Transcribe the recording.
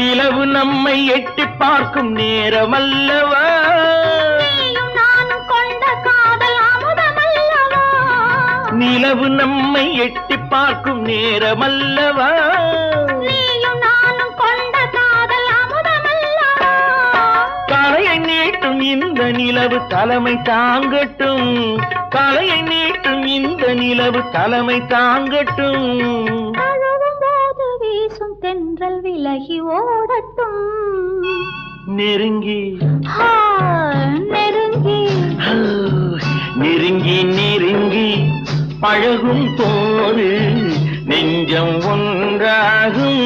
நிலவு நம்மை எட்டி பார்க்கும் நேரமல்லவா, நீயும் நானும் கொண்ட காதல் அமுதமல்லவா, நிலவு நம்மை எட்டி பார்க்கும் நேரமல்லவா, நீயும் நானும் கொண்ட காதல் அமுதமல்லவா. தலையை நீட்டும் இந்த நிலவு தலைமை தாங்கட்டும், தலையை நீட்டும் இந்த நிலவு தலைமை தாங்கட்டும். தழுவும் போது வீசும் தென்றல் விலகி ஓடட்டும், நெருங்கி நெருங்கி நெருங்கி நெருங்கி பழகும் போது நெஞ்சம் ஒன்றாகும்.